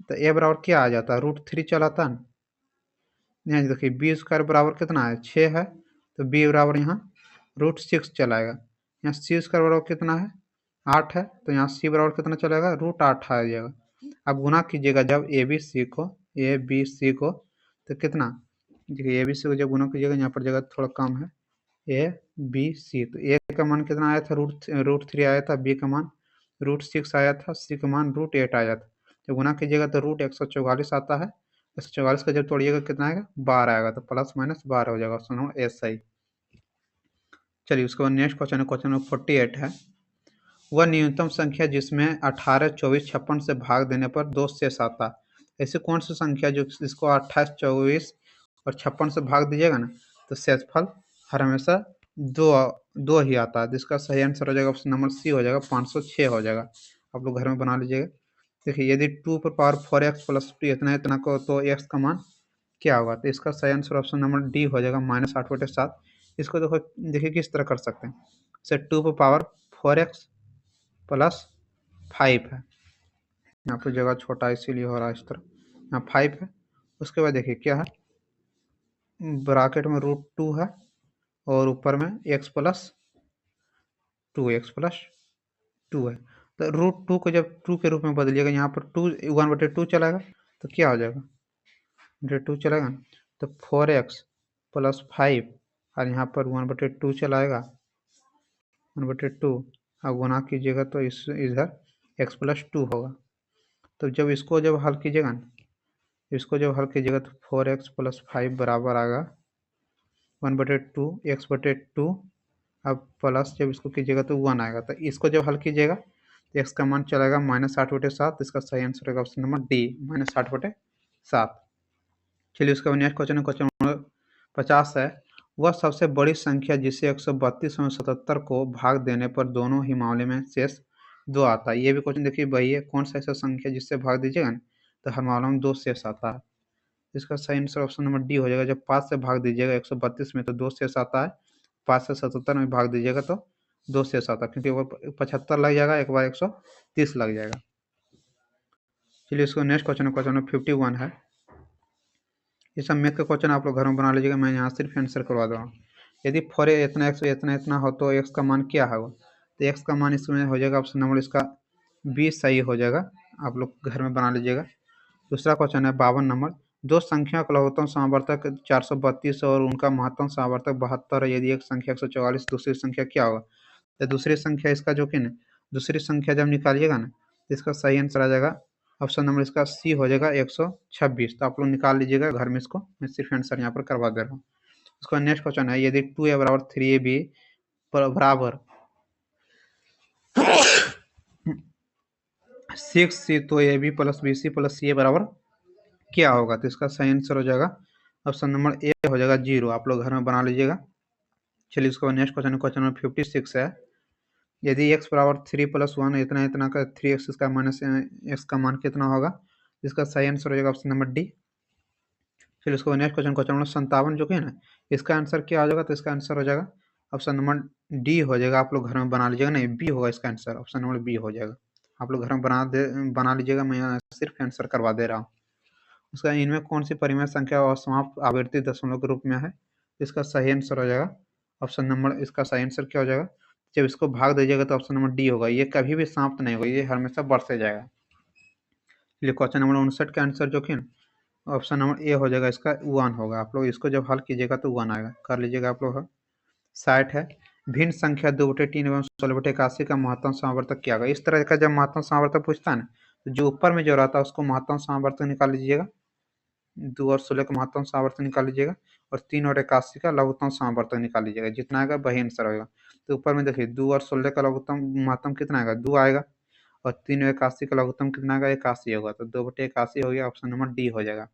तो ए बराबर क्या आ जाता है √3 चलाता है। यहाँ देखिए बी स्क्वायर बराबर कितना है 6 है, तो बी बराबर यहाँ √6 चलाएगा। यहाँ सी स्क्वायर बराबर कितना है 8 है, तो यहाँ सी बराबर कितना चलेगा √8 आ जाएगा। अब गुना कीजिएगा जब ए बी सी को तो कितना, देखिए ए बी सी को जब गुना कीजिएगा यहाँ पर जगह थोड़ा कम है, ए बी सी, तो ए का मान कितना आया था √3 आया था, बी का मान √6 आया था, सी का मान √8 आया था। जब गुना कीजिएगा तो √144 आता है, 144 का जब तोड़िएगा कितना आएगा 12 आएगा, तो +-12 हो जाएगा, ऑप्शन नंबर ए सही। चलिए उसके बाद नेक्स्ट क्वेश्चन है, क्वेश्चन नंबर 48 है। वह न्यूनतम संख्या जिसमें 18 24 56 से भाग देने पर 2 शेष आता है, ऐसी कौन सी संख्या जो इसको 28 24 और 56 से भाग दीजिएगा ना तो शेषफल हर हमेशा दो ही आता है, जिसका सही आंसर हो जाएगा ऑप्शन नंबर सी हो जाएगा 506 हो जाएगा। आप लोग घर में बना लीजिएगा। देखिए यदि 2 पर पावर 4x + 2 इतना इतना को तो x का मान क्या होगा, तो इसका सही आंसर ऑप्शन नंबर डी हो जाएगा -8/7। इसको देखो देखिए किस तरह कर सकते हैं, जैसे 2 पर पावर 4x + 5 है, यहाँ पर जगह छोटा इसीलिए हो रहा है इस तरह, यहाँ 5 है। उसके बाद देखिए क्या है ब्रैकेट में √2 है और ऊपर में x + 2 है, तो √2 को जब 2 के रूप में बदलिएगा यहाँ पर 1/2 चलाएगा तो क्या हो जाएगा 1/2 चलाएगा, तो 4x + 5 और यहाँ पर 1/2 चलाएगा 1/2 अब गुना कीजिएगा तो इधर x + 2 होगा। तो जब इसको जब हल कीजिएगा ना, इसको जब हल कीजिएगा तो 4x + 5 बराबर आएगा 1/2 x/2, अब प्लस जब इसको कीजिएगा तो 1 आएगा, तो इसको जब हल कीजिएगा तो x का मान चलेगा -8/7, इसका सही आंसर होगा ऑप्शन नंबर डी -8/7। चलिए उसका नेक्स्ट क्वेश्चन है, क्वेश्चन नंबर 50 है। वह सबसे बड़ी संख्या जिसे 132 और 77 को भाग देने पर दोनों ही मामले में शेष 2 आता है। ये भी क्वेश्चन देखिए वही है, कौन सा ऐसा संख्या जिससे भाग दीजिएगा ना तो हर मामले में 2 शेष आता है। इसका सही आंसर ऑप्शन नंबर डी हो जाएगा। जब 5 से भाग दीजिएगा 132 में तो 2 शेष आता है, 5 से 77 में भाग दीजिएगा तो 2 शेष आता है, क्योंकि एक बार 75 लग जाएगा, एक बार 130 लग जाएगा। चलिए इसको नेक्स्ट क्वेश्चन है, क्वेश्चन नंबर 51 है। ये सब मैथ का क्वेश्चन आप लोग घर में बना लीजिएगा, मैं यहाँ सिर्फ आंसर करवा दूँगा। यदि 4 इतना x इतना इतना हो तो x का मान क्या होगा, तो x का मान इसमें हो जाएगा ऑप्शन नंबर इसका बी सही हो जाएगा, आप लोग घर में बना लीजिएगा। दूसरा क्वेश्चन है 52 नंबर, दो संख्या का लघुत्तम समावर्तक 432 और उनका महत्तम समावर्तक 72 है, यदि एक संख्या 144, दूसरी संख्या क्या होगा? तो दूसरी संख्या इसका जो कि ना दूसरी संख्या जब निकालिएगा ना तो इसका सही आंसर आ जाएगा ऑप्शन नंबर इसका सी हो जाएगा 126। तो आप लोग निकाल लीजिएगा घर में, इसको मैं सिर्फ आंसर यहाँ पर करवा दे रहा हूँ। उसका नेक्स्ट क्वेश्चन है, यदि 2a बराबर 3ab बराबर 6c तो ab plus bc plus ca बराबर क्या होगा? तो इसका सही आंसर हो जाएगा ऑप्शन नंबर ए हो जाएगा 0। आप लोग घर में बना लीजिएगा। चलिए उसके बाद नेक्स्ट क्वेश्चन नंबर 56 है, यदि x बराबर 3 प्लस 1 इतना इतना का 3x इसका माइनस x का मान कितना होगा? इसका सही आंसर हो जाएगा ऑप्शन नंबर डी। फिर उसको नेक्स्ट क्वेश्चन नंबर 57 जो कि है ना, इसका आंसर क्या हो जाएगा? तो इसका आंसर हो जाएगा ऑप्शन नंबर डी हो जाएगा। आप लोग घर में बना लीजिएगा, नहीं बी होगा इसका आंसर, ऑप्शन नंबर बी हो जाएगा। आप लोग घर में बना लीजिएगा, मैं सिर्फ आंसर करवा दे रहा हूँ। उसका इनमें कौन सी परिमेय संख्या और समाप्त आवृत्ति दशमलव के रूप में है? इसका सही आंसर हो जाएगा ऑप्शन नंबर, इसका सही आंसर क्या हो जाएगा? जब इसको भाग दीजिएगा तो ऑप्शन नंबर डी होगा। ये कभी भी समाप्त नहीं होगा, ये हमेशा बढ़ते जाएगा। चलिए क्वेश्चन नंबर 59 का आंसर जो कि ऑप्शन नंबर ए हो जाएगा, इसका 1 होगा। आप लोग इसको जब हल कीजिएगा तो 1 आएगा, कर लीजिएगा आप लोग। 60 है, भिन्न संख्या 2/3 एवं 16/81 का महत्तम समावर्तक क्या होगा? इस तरह का जब महत्तम समावर्तक पूछता है ना, तो जो ऊपर में जो रहता है उसको महत्तम समावर्तक निकाल लीजिएगा। 2 और 16 का महत्तम समावर्तक निकाल लीजिएगा और 3 और 81 का लघुत्तम समावर्तक निकाल लीजिएगा। जितना आएगा वही आंसर होगा। तो ऊपर में देखिए 2 और 16 का लघुत्तम महत्तम कितना आएगा? 2 आएगा और 3 और 81 का लघुत्तम कितना आएगा? 81 होगा। तो 2/81 हो गया, ऑप्शन नंबर डी हो जाएगा।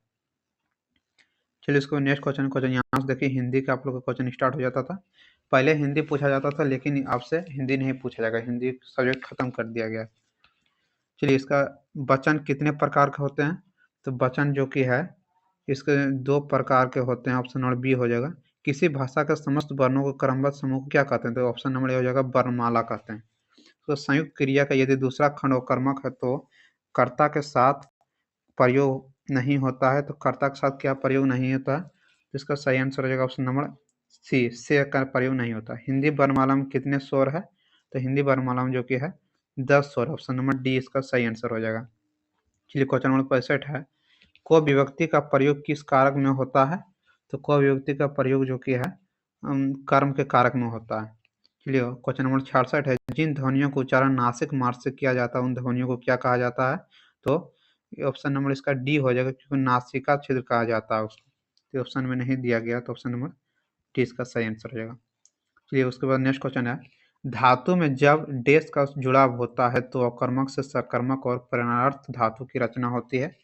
चलिए इसको नेक्स्ट क्वेश्चन यहाँ से देखिए, हिंदी का आप लोग का क्वेश्चन स्टार्ट हो जाता था। पहले हिंदी पूछा जाता था, लेकिन अब से हिंदी नहीं पूछा जाएगा, हिंदी सब्जेक्ट खत्म कर दिया गया। चलिए इसका वचन कितने प्रकार के होते हैं? तो वचन जो कि है इसके 2 प्रकार के होते हैं, ऑप्शन नंबर बी हो जाएगा। किसी भाषा के समस्त वर्णों को क्रमबद्ध समूह को क्या कहते हैं? तो ऑप्शन नंबर ए हो जाएगा, वर्णमाला कहते हैं। तो संयुक्त क्रिया का यदि दूसरा खंड कर्मक है तो कर्ता के साथ प्रयोग नहीं होता है। तो कर्ता के साथ क्या प्रयोग नहीं होता है? तो इसका सही आंसर हो जाएगा ऑप्शन नंबर सी, से का प्रयोग नहीं होता। हिंदी वर्णमाला में कितने स्वर है? तो हिंदी वर्णमाला में जो कि है 10 स्वर, ऑप्शन नंबर डी इसका सही आंसर हो जाएगा। चलिए क्वेश्चन नंबर 65 है, को विभक्ति का प्रयोग किस कारक में होता है? तो को विभक्ति का प्रयोग जो कि है कर्म के कारक में होता है। चलिए क्वेश्चन नंबर 66 है, जिन ध्वनियों का उच्चारण नासिक मार्ग से किया जाता है उन ध्वनियों को क्या कहा जाता है? तो ऑप्शन नंबर इसका डी हो जाएगा, क्योंकि नासिका छिद्र कहा जाता है उसको। तो ऑप्शन में नहीं दिया गया, तो ऑप्शन नंबर डी इसका सही आंसर हो जाएगा। चलिए उसके बाद नेक्स्ट क्वेश्चन है, धातु में जब डेश का जुड़ाव होता है तो अकर्मक से सकर्मक और परिणार्थ धातु की रचना होती है।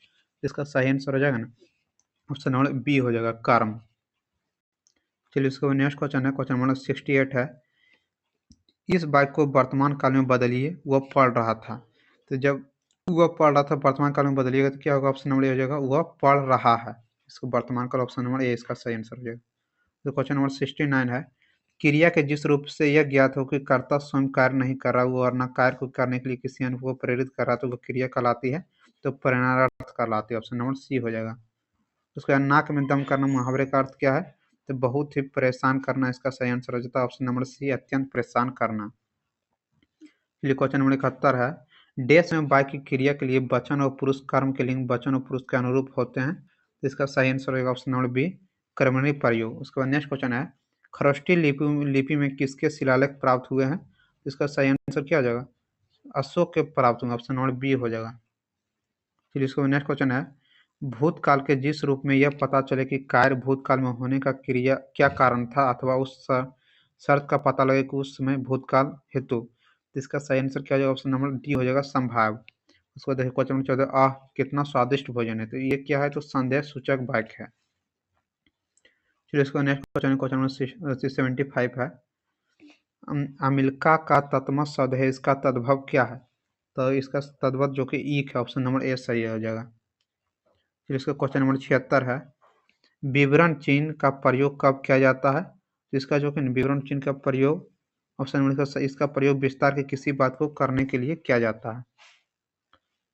इसका सही आंसर हो जाएगा ना, ऑप्शन नंबर बी हो जाएगा, कर्म। चलिए उसके बाद नेक्स्ट क्वेश्चन है, क्वेश्चन नंबर 68 है, इस वाक्य को वर्तमान काल में बदलिए, वह पढ़ रहा था। तो जब वह पढ़ रहा था वर्तमान काल में बदलिएगा तो क्या होगा? ऑप्शन नंबर ए हो जाएगा, वह पढ़ रहा है। इसको वर्तमान काल, ऑप्शन नंबर ए इसका सही आंसर हो जाएगा। तो क्वेश्चन नंबर 69 है, क्रिया के जिस रूप से यह ज्ञात हो कि कर्ता स्वयं कार्य नहीं कर रहा हुआ और न कार्य को करने के लिए किसी अन्य को प्रेरित कर रहा, तो वह क्रिया कहलाती है। तो परिणामार्थ कहलाती है, ऑप्शन नंबर सी हो जाएगा। उसके बाद नाक में दम करना मुहावरे का अर्थ क्या है? तो बहुत ही परेशान करना इसका सही आंसर हो जाता है, ऑप्शन नंबर सी, अत्यंत परेशान करना। चलिए क्वेश्चन नंबर 71 है, डेश में वाक्य की क्रिया के लिए वचन और पुरुष कर्म के लिंग वचन और पुरुष के अनुरूप होते हैं। तो इसका सही आंसर होगा ऑप्शन नंबर बी, कर्मणी प्रयोग। उसके बाद नेक्स्ट क्वेश्चन है, खरोष्टी लिपि में किसके शिलालेख प्राप्त हुए हैं? इसका सही आंसर क्या हो जाएगा? अशोक के प्राप्त हुए, ऑप्शन नंबर बी हो जाएगा। फिर इसको नेक्स्ट क्वेश्चन है, भूतकाल के जिस रूप में यह पता चले कि कार्य भूतकाल में होने का क्रिया क्या कारण था अथवा उस शर्त का पता लगे कि उस समय भूतकाल हेतु। तो इसका सही आंसर क्या हो जाएगा? ऑप्शन नंबर डी हो जाएगा, संभाव्य। उसको देखिए क्वेश्चन नंबर 14, आह कितना स्वादिष्ट भोजन है। तो ये क्या है? तो संदेह सूचक वाक्य है। चलिए इसको नेक्स्ट क्वेश्चन नंबर 75 है, अमिल्का का तत्सम शब्द है, इसका तद्भव क्या है? तो इसका तद्भव जो कि ईक है, ऑप्शन नंबर ए सही हो जाएगा। फिर इसका क्वेश्चन नंबर 76 है, विवरण चिन्ह का प्रयोग कब किया जाता है? तो इसका जो कि विवरण चिन्ह का प्रयोग, ऑप्शन नंबर इसका प्रयोग विस्तार की किसी बात को करने के लिए किया जाता है।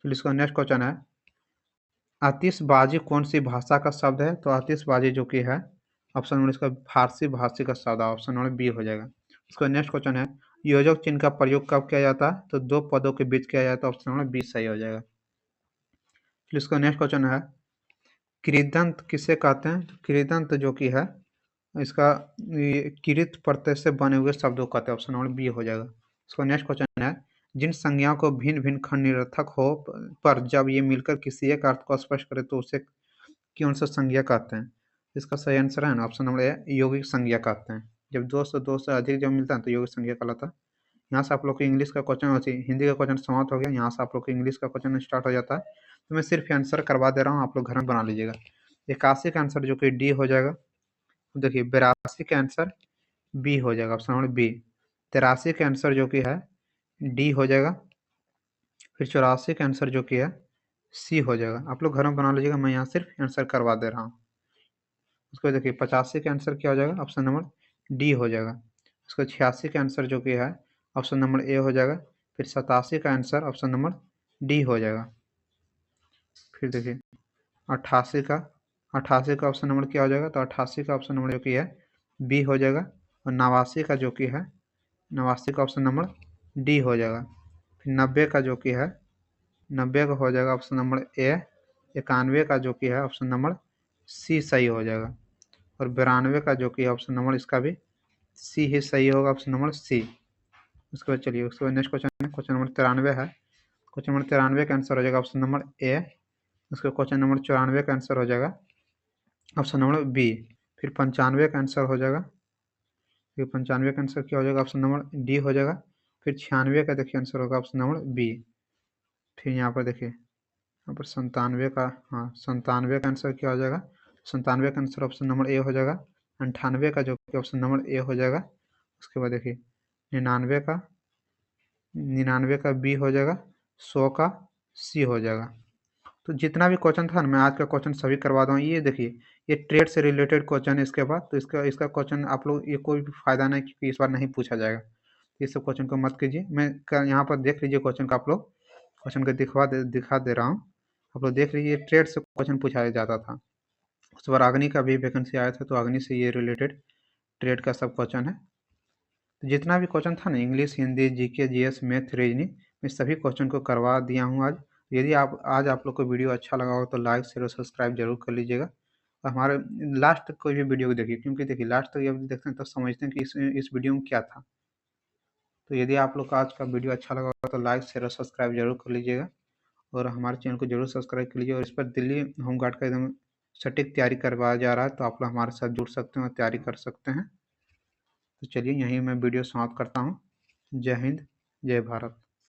फिर इसका नेक्स्ट क्वेश्चन है, आतिशबाजी कौन सी भाषा का शब्द है? तो आतिशबाजी जो कि है ऑप्शन नंबर इसका फारसी भाषी का शब्द है, ऑप्शन नंबर बी हो जाएगा। इसका नेक्स्ट क्वेश्चन है, योजक चिन्ह का प्रयोग कब किया जाता है? तो दो पदों के बीच किया जाता है, ऑप्शन नंबर बी सही हो जाएगा। फिर इसका नेक्स्ट क्वेश्चन है, कृदंत किसे कहते हैं? तो कृदंत जो कि है इसका किरित प्रत्यय से बने हुए शब्दों को कहते हैं। ऑप्शन नंबर बी हो जाएगा। इसका नेक्स्ट क्वेश्चन है, जिन संज्ञाओं को भिन्न भिन्न खंड निरर्थक हो पर जब ये मिलकर किसी एक अर्थ को स्पष्ट करे तो उसे कौन सा संज्ञा कहते हैं? इसका सही आंसर है ना ऑप्शन नंबर ए, यौगिक संज्ञा कहते हैं। जब दो से अधिक जब मिलता है तो यौगिक संज्ञा कहलाता है। यहाँ से आप लोग को इंग्लिश का क्वेश्चन होती है, हिंदी का क्वेश्चन समाप्त हो गया। यहाँ से आप लोग को इंग्लिश का क्वेश्चन स्टार्ट हो जाता है। तो मैं सिर्फ आंसर करवा दे रहा हूँ, आप लोग घर में बना लीजिएगा। 81 का आंसर जो कि डी हो जाएगा। देखिए 82 का आंसर बी हो जाएगा, ऑप्शन नंबर बी। 83 का आंसर जो कि है डी हो जाएगा। फिर 84 का आंसर जो कि है सी हो जाएगा। आप लोग घर में बना लीजिएगा, मैं यहाँ सिर्फ आंसर करवा दे रहा हूँ। उसको देखिए 85 का आंसर क्या हो जाएगा? ऑप्शन नंबर डी हो जाएगा। उसको 86 का आंसर जो कि है ऑप्शन नंबर ए हो जाएगा। फिर 87 का आंसर ऑप्शन नंबर डी हो जाएगा। फिर देखिए 88 का ऑप्शन नंबर क्या हो जाएगा? तो 88 का ऑप्शन नंबर जो कि है बी हो जाएगा। और 89 का जो कि है 89 का ऑप्शन नंबर डी हो जाएगा। फिर 90 का जो कि है 90 का हो जाएगा ऑप्शन नंबर ए। 91 का जो कि है ऑप्शन नंबर सी सही हो जाएगा। और 92 का जो कि है ऑप्शन नंबर इसका भी सी ही सही होगा, ऑप्शन नंबर सी। उसके बाद चलिए उसके बाद नेक्स्ट क्वेश्चन है, क्वेश्चन नंबर 93 है। क्वेश्चन नंबर 93 का आंसर हो जाएगा ऑप्शन नंबर ए। उसके क्वेश्चन नंबर 94 का आंसर हो जाएगा ऑप्शन नंबर बी। फिर 95 का आंसर हो जाएगा, फिर 95 का आंसर क्या हो जाएगा? ऑप्शन नंबर डी हो जाएगा। फिर 96 का देखिए आंसर होगा ऑप्शन नंबर बी। फिर यहाँ पर देखिए यहाँ पर 97 का, हाँ 97 का आंसर क्या हो जाएगा? 97 का आंसर ऑप्शन नंबर ए हो जाएगा। 98 का जो कि ऑप्शन नंबर ए हो जाएगा। उसके बाद देखिए 99 का बी हो जाएगा। 100 का सी हो जाएगा। तो जितना भी क्वेश्चन था ना मैं आज का क्वेश्चन सभी करवा दूँ। ये देखिए ये ट्रेड से रिलेटेड क्वेश्चन है। इसके बाद तो इसका क्वेश्चन आप लोग ये कोई भी फायदा नहीं क्योंकि इस बार नहीं पूछा जाएगा। ये सब क्वेश्चन को मत कीजिए। मैं यहाँ पर देख लीजिए क्वेश्चन का, आप लोग क्वेश्चन को दिखा दे रहा हूँ। आप लोग देख लीजिए ट्रेड से क्वेश्चन पूछा जाता था। उस बार अग्नि का भी वैकेंसी आया था तो अग्नि से ये रिलेटेड ट्रेड का सब क्वेश्चन है। तो जितना भी क्वेश्चन था ना English, Hindi, GK, GS, math, reasoning, मैं सभी क्वेश्चन को करवा दिया हूँ आज। यदि आज आप लोग को वीडियो अच्छा लगा हो तो लाइक शेयर और सब्सक्राइब जरूर कर लीजिएगा। और हमारे लास्ट तक कोई भी वीडियो को देखिए क्योंकि देखिए लास्ट तक जब देखते हैं तो समझते हैं कि इस वीडियो में क्या था। तो यदि आप लोग का आज का वीडियो अच्छा लगा हो तो लाइक शेयर और सब्सक्राइब जरूर कर लीजिएगा। और हमारे चैनल को जरूर सब्सक्राइब कर लीजिए। और इस पर दिल्ली होमगार्ड का एकदम सटीक तैयारी करवाया जा रहा है तो आप लोग हमारे साथ जुड़ सकते हैं और तैयारी कर सकते हैं। तो चलिए यहीं मैं वीडियो समाप्त करता हूँ। जय हिंद, जय भारत।